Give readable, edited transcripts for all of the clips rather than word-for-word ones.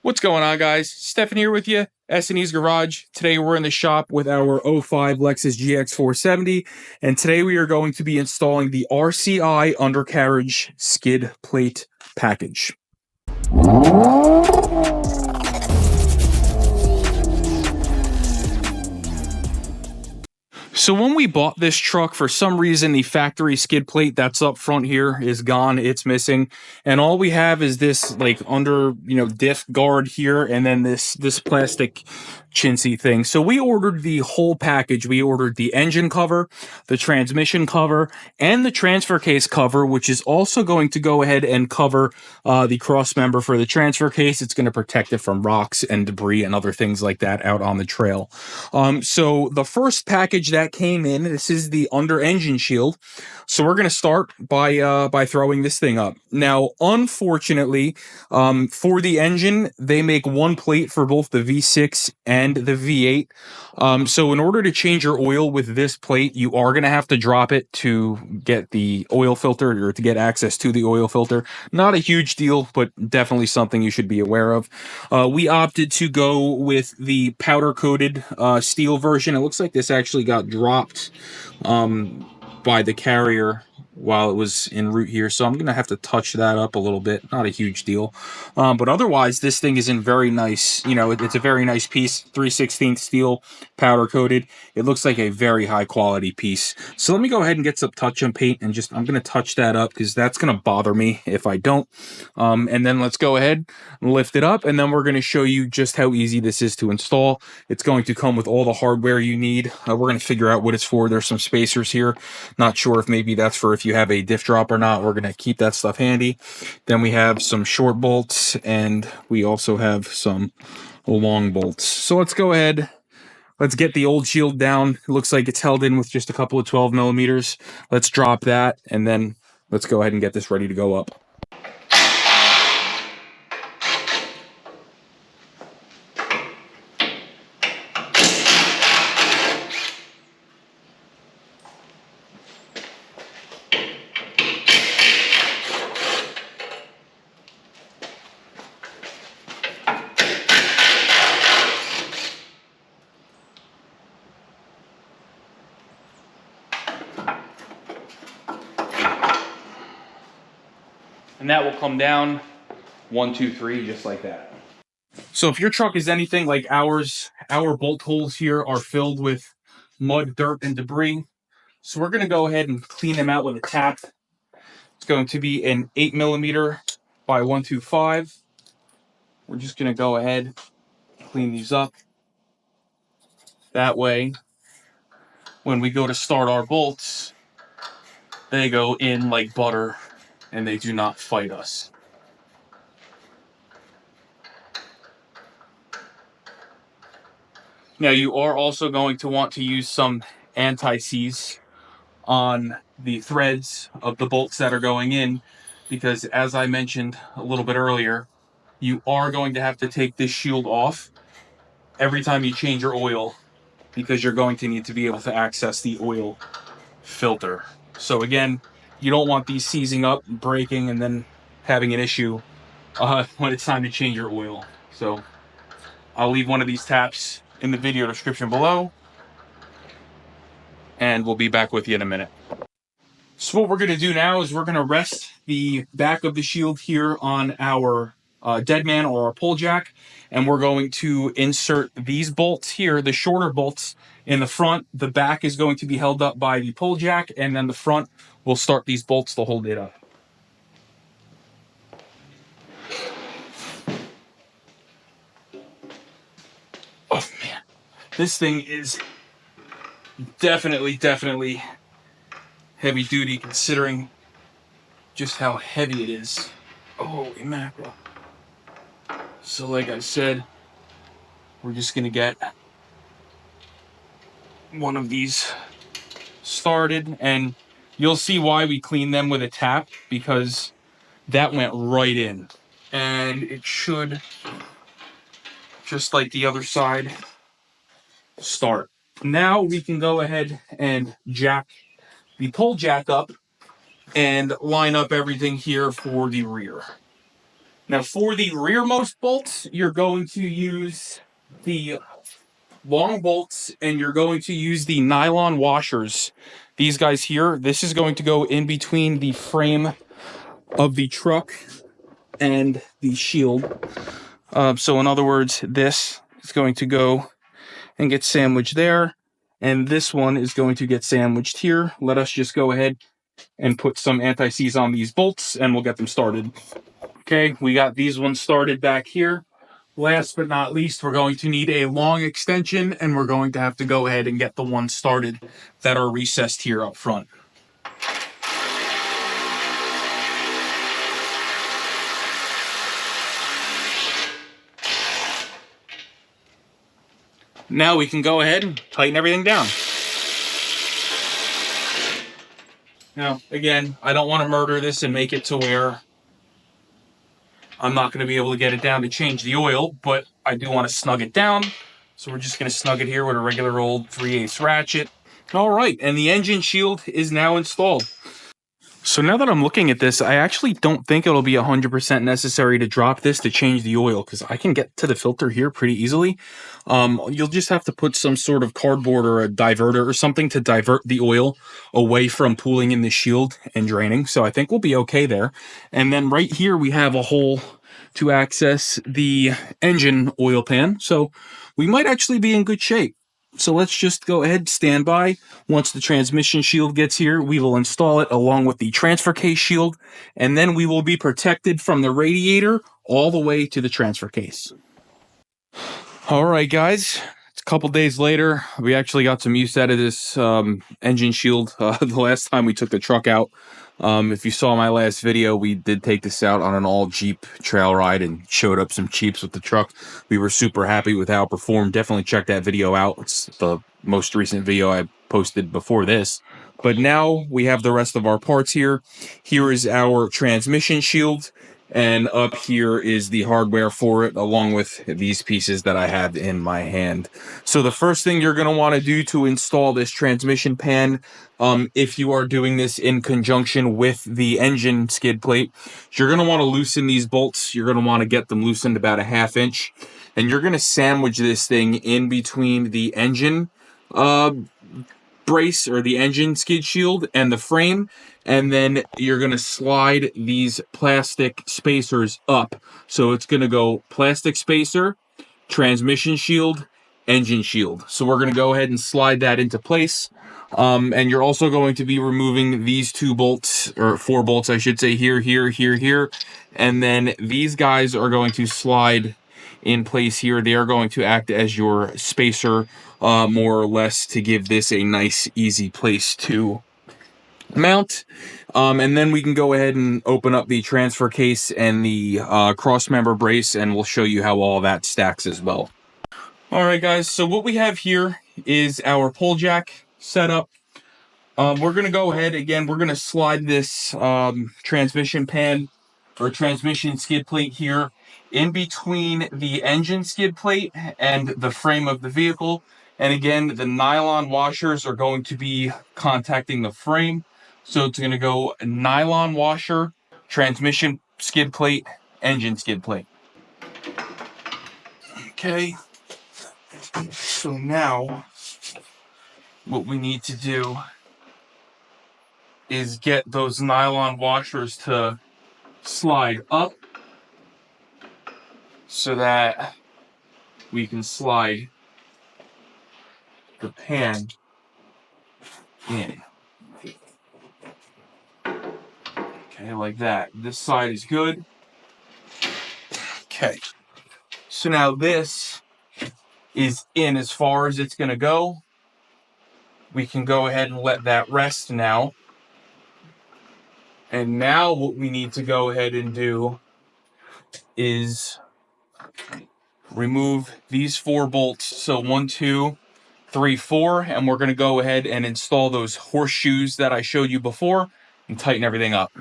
What's going on, guys? Stefan here with you, S&E's Garage. Today we're in the shop with our '05 Lexus GX470, and today we are going to be installing the RCI undercarriage skid plate package. So when we bought this truck, for some reason, the factory skid plate that's up front here is gone. It's missing. And all we have is this like under, diff guard here, and then this plastic chintzy thing. So we ordered the whole package. We ordered the engine cover, the transmission cover, and the transfer case cover, which is also going to go ahead and cover the cross member for the transfer case. It's going to protect it from rocks and debris and other things like that out on the trail. So the first package that came in, this is the under engine shield. So we're going to start by throwing this thing up. Now, unfortunately, for the engine, they make one plate for both the V6 and the V8. So in order to change your oil with this plate, you are going to have to drop it to get the oil filter, or to get access to the oil filter. Not a huge deal, but definitely something you should be aware of. We opted to go with the powder coated steel version. It looks like this actually got dropped by the carrier while it was en route here, so I'm gonna have to touch that up a little bit. Not a huge deal, but otherwise this thing is in very nice, it's a very nice piece. 3/16 steel, powder coated. It looks like a very high quality piece. So let me go ahead and get some touch and paint, and I'm gonna touch that up because that's gonna bother me if I don't. And then let's go ahead and lift it up, and then we're gonna show you just how easy this is to install. It's going to come with all the hardware you need. We're gonna figure out what it's for. There's some spacers here. Not sure if maybe that's for if you have a diff drop or not. We're going to keep that stuff handy. Then we have some short bolts, and we also have some long bolts. So let's go ahead. Let's get the old shield down. It looks like it's held in with just a couple of 12 millimeters. Let's drop that, and then let's go ahead and get this ready to go up. And that will come down 1, 2, 3, just like that. So if your truck is anything like ours, our bolt holes here are filled with mud, dirt, and debris. So we're going to go ahead and clean them out with a tap. It's going to be an 8mm by 125. We're just going to go ahead, clean these up. That way, when we go to start our bolts, they go in like butter and they do not fight us. Now, you are also going to want to use some anti-seize on the threads of the bolts that are going in, because as I mentioned a little bit earlier, you are going to have to take this shield off every time you change your oil, because you're going to need to be able to access the oil filter. So again, you don't want these seizing up, breaking, and then having an issue when it's time to change your oil. So I'll leave one of these taps in the video description below, and we'll be back with you in a minute. So what we're going to do now is we're going to rest the back of the shield here on our deadman or our pull jack, and we're going to insert these bolts here, the shorter bolts in the front. The back is going to be held up by the pull jack, and then the front will start these bolts to hold it up. Oh man, this thing is definitely heavy duty, considering just how heavy it is. Holy mackerel. So like I said, we're just gonna get one of these started, and you'll see why we clean them with a tap, because that went right in, and it should, just like the other side, start. Now we can go ahead and jack the pull jack up and line up everything here for the rear. Now for the rearmost bolts, you're going to use the long bolts and you're going to use the nylon washers. These guys here, this is going to go in between the frame of the truck and the shield. So in other words, this is going to go and get sandwiched there, and this one is going to get sandwiched here. Let us just go ahead and put some anti-seize on these bolts and we'll get them started. Okay, we got these ones started back here. Last but not least, we're going to need a long extension, and we're going to have to go ahead and get the ones started that are recessed here up front. Now we can go ahead and tighten everything down. Now, again, I don't want to murder this and make it to where I'm not going to be able to get it down to change the oil, but I do want to snug it down. So we're just going to snug it here with a regular old 3/8 ratchet. All right, and the engine shield is now installed. So now that I'm looking at this, I actually don't think it'll be 100% necessary to drop this to change the oil, because I can get to the filter here pretty easily. You'll just have to put some sort of cardboard or a diverter or something to divert the oil away from pooling in the shield and draining. So I think we'll be okay there. And then right here we have a hole to access the engine oil pan. So we might actually be in good shape. So let's just go ahead, stand by. Once the transmission shield gets here, we will install it along with the transfer case shield, and then we will be protected from the radiator all the way to the transfer case. All right, guys. It's a couple days later. We actually got some use out of this engine shield the last time we took the truck out. If you saw my last video, we did take this out on an all Jeep trail ride and showed up some Jeeps with the truck. We were super happy with how it performed. Definitely check that video out. It's the most recent video I posted before this. But now we have the rest of our parts here. Here is our transmission shield, and up here is the hardware for it, along with these pieces that I have in my hand. So the first thing you're going to want to do to install this transmission pan, if you are doing this in conjunction with the engine skid plate, you're going to want to loosen these bolts. You're going to want to get them loosened about a 1/2 inch, and you're going to sandwich this thing in between the engine brace or the engine skid shield and the frame, and then you're going to slide these plastic spacers up. So it's going to go plastic spacer, transmission shield, engine shield. So we're going to go ahead and slide that into place. And you're also going to be removing these 2 bolts, or 4 bolts I should say, here, and then these guys are going to slide in place here. They are going to act as your spacer, more or less, to give this a nice easy place to mount. And then we can go ahead and open up the transfer case and the cross member brace, and we'll show you how all that stacks as well. All right, guys, so what we have here is our pull jack setup. We're going to go ahead, again, we're going to slide this transmission pan or transmission skid plate here in between the engine skid plate and the frame of the vehicle. And again, the nylon washers are going to be contacting the frame. So it's going to go nylon washer, transmission skid plate, engine skid plate. Okay. So now what we need to do is get those nylon washers to slide up so that we can slide the pan in. Okay, like that. This side is good. Okay. So now this is in as far as it's going to go. We can go ahead and let that rest now. And now what we need to go ahead and do is remove these 4 bolts. So 1, 2, 3, 4, and we're going to go ahead and install those horseshoes that I showed you before and tighten everything up.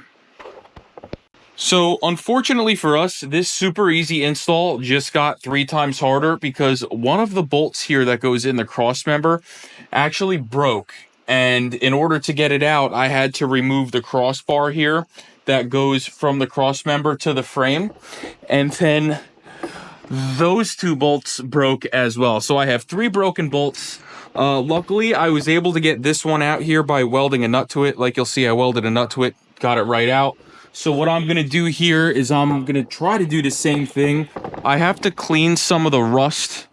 So unfortunately for us, this super easy install just got 3 times harder because one of the bolts here that goes in the cross member actually broke. And in order to get it out, I had to remove the crossbar here that goes from the cross member to the frame. And then those 2 bolts broke as well. So I have 3 broken bolts. Luckily, I was able to get this one out here by welding a nut to it. Like you'll see, I welded a nut to it, got it right out. So what I'm going to do here is I'm going to try to do the same thing. I have to clean some of the rust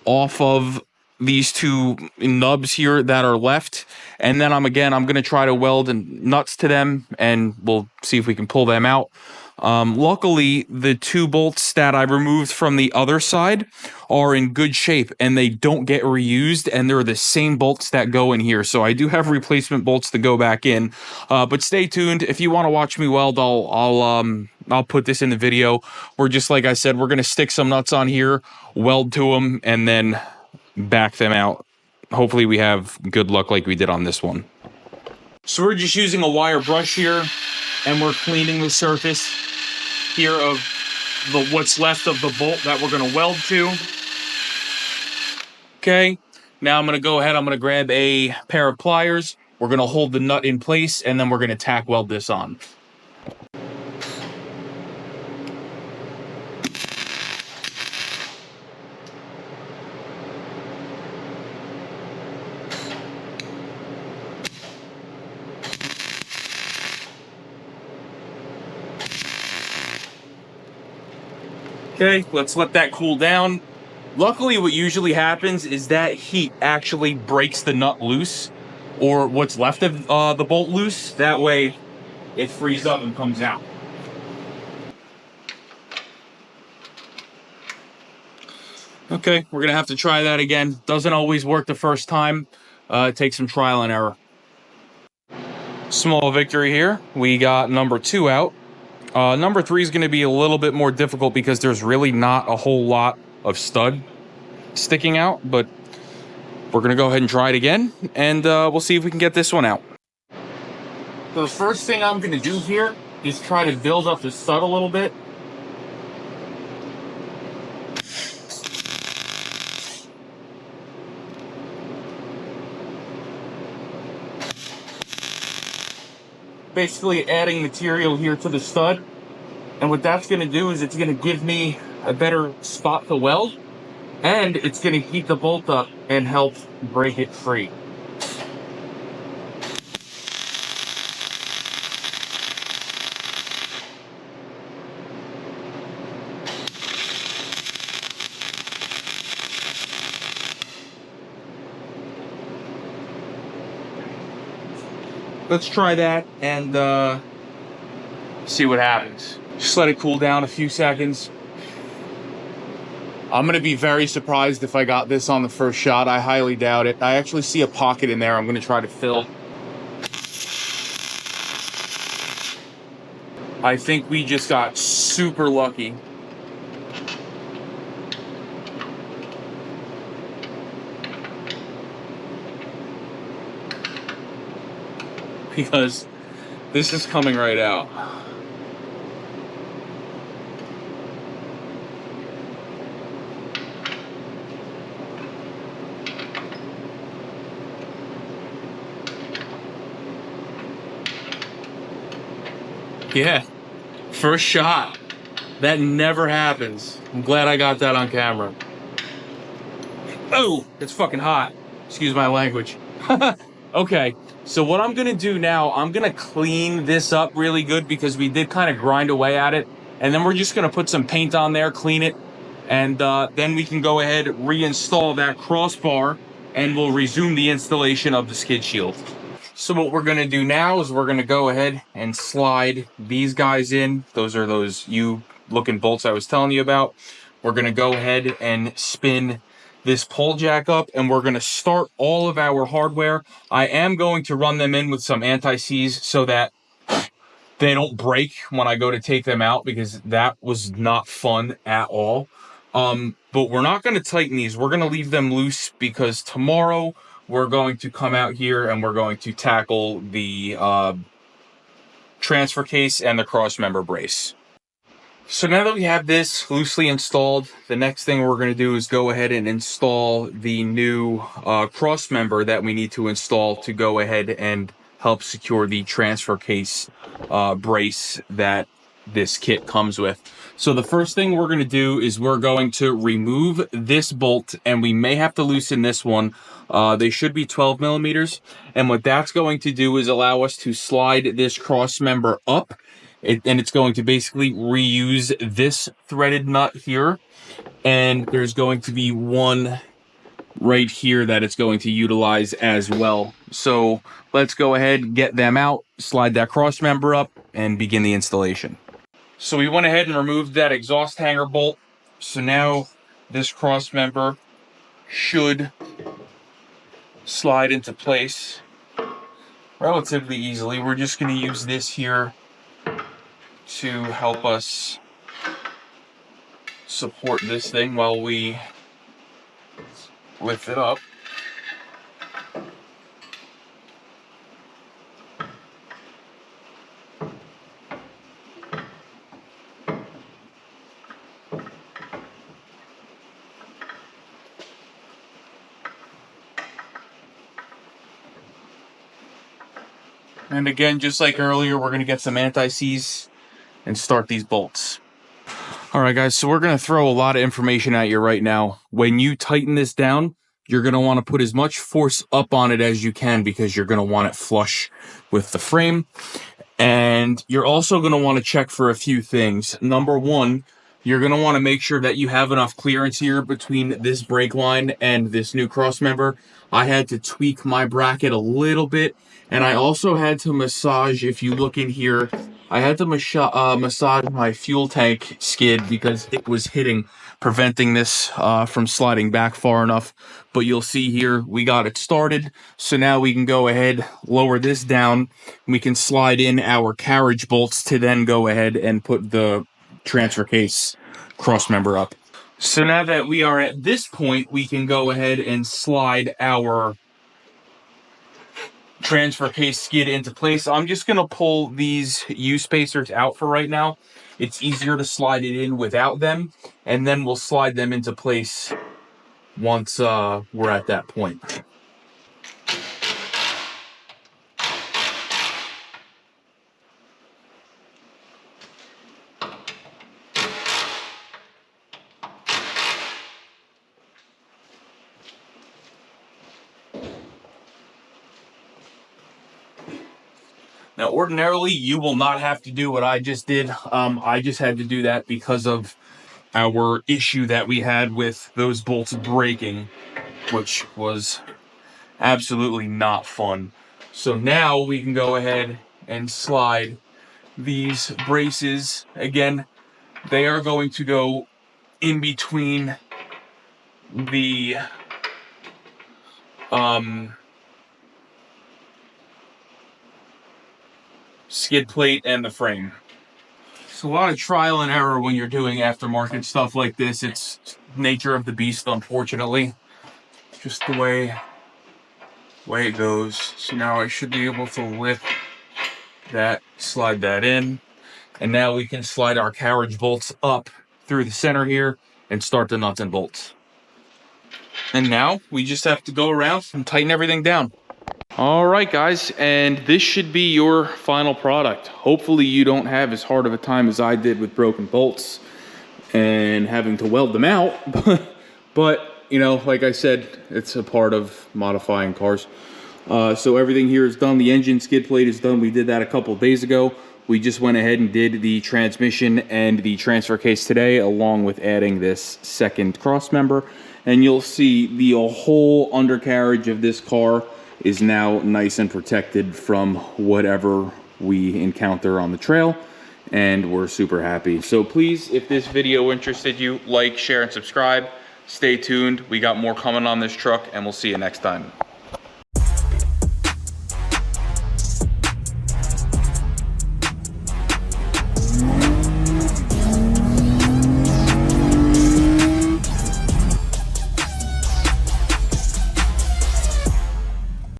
off of these 2 nubs here that are left, and then I'm going to try to weld nuts to them, and we'll see if we can pull them out. Luckily, the 2 bolts that I removed from the other side are in good shape, and they don't get reused, and they're the same bolts that go in here. So I do have replacement bolts to go back in. But stay tuned. If you want to watch me weld, I'll put this in the video. We're just, like I said, we're going to stick some nuts on here, weld to them, and then back them out. Hopefully we have good luck like we did on this one. So we're just using a wire brush here, and we're cleaning the surface here of what's left of the bolt that we're going to weld to. Okay, now I'm going to go ahead, I'm going to grab a pair of pliers. We're going to hold the nut in place, and then we're going to tack weld this on. Okay, let's let that cool down. Luckily, what usually happens is that heat actually breaks the nut loose, or what's left of the bolt loose. That way, it frees up and comes out. Okay, we're gonna have to try that again. Doesn't always work the first time. It takes some trial and error. Small victory here. We got number 2 out. Number 3 is going to be a little bit more difficult because there's really not a whole lot of stud sticking out, but we're going to go ahead and try it again, and we'll see if we can get this one out. So the first thing I'm going to do here is try to build up the stud a little bit. Basically adding material here to the stud, and what that's going to do is it's going to give me a better spot to weld, and it's going to heat the bolt up and help break it free. Let's try that and see what happens. Just let it cool down a few seconds. I'm gonna be very surprised if I got this on the first shot. I highly doubt it. I actually see a pocket in there I'm gonna try to fill. I think we just got super lucky. Because this is coming right out. Yeah, first shot. That never happens. I'm glad I got that on camera. Oh, it's fucking hot. Excuse my language. Okay, so what I'm gonna do now, I'm gonna clean this up really good because we did kind of grind away at it. And then we're just gonna put some paint on there, clean it, and then we can go ahead, reinstall that crossbar, and we'll resume the installation of the skid shield. So what we're gonna do now is we're gonna go ahead and slide these guys in. Those are those U-looking bolts I was telling you about. We're gonna go ahead and spin this pole jack up, and we're going to start all of our hardware. I am going to run them in with some anti-seize so that they don't break when I go to take them out, because that was not fun at all. But we're not going to tighten these. We're going to leave them loose because tomorrow we're going to come out here and we're going to tackle the transfer case and the cross member brace. So now that we have this loosely installed, the next thing we're going to do is go ahead and install the new cross member that we need to install to go ahead and help secure the transfer case brace that this kit comes with. So the first thing we're going to do is we're going to remove this bolt, and we may have to loosen this one. They should be 12 millimeters. And what that's going to do is allow us to slide this cross member up. And it's going to basically reuse this threaded nut here. And there's going to be one right here that it's going to utilize as well. So let's go ahead and get them out, slide that cross member up, and begin the installation. So we went ahead and removed that exhaust hanger bolt. So now this cross member should slide into place relatively easily. We're just going to use this here to help us support this thing while we lift it up. And again, just like earlier, we're going to get some anti-seize and start these bolts. All right, guys, so we're going to throw a lot of information at you right now. When you tighten this down, you're going to want to put as much force up on it as you can because you're going to want it flush with the frame. And you're also going to want to check for a few things. Number one, you're going to want to make sure that you have enough clearance here between this brake line and this new cross member. I had to tweak my bracket a little bit, and I also had to massage, if you look in here, I had to massage my fuel tank skid because it was hitting, preventing this from sliding back far enough. But you'll see here, we got it started. So now we can go ahead, lower this down. We can slide in our carriage bolts to then go ahead and put the transfer case cross member up. So now that we are at this point, we can go ahead and slide our transfer case skid into place. I'm just going to pull these U-spacers out for right now. It's easier to slide it in without them, and then we'll slide them into place once we're at that point. Now, ordinarily, you will not have to do what I just did. I just had to do that because of our issue that we had with those bolts breaking, which was absolutely not fun. So now we can go ahead and slide these braces. Again, they are going to go in between the skid plate and the frame. It's a lot of trial and error when you're doing aftermarket stuff like this. It's nature of the beast, unfortunately. Just the way it goes. So now I should be able to lift that, slide that in, and now we can slide our carriage bolts up through the center here and start the nuts and bolts. And now we just have to go around and tighten everything down. All right, guys, and this should be your final product. Hopefully you don't have as hard of a time as I did with broken bolts and having to weld them out. But you know, like I said, it's a part of modifying cars. So everything here is done. The engine skid plate is done. We did that a couple of days ago. We just went ahead and did the transmission and the transfer case today, along with adding this second cross member. And you'll see the whole undercarriage of this car is now nice and protected from whatever we encounter on the trail, and we're super happy. So please, if this video interested you, like, share, and subscribe. Stay tuned. We got more coming on this truck, and we'll see you next time.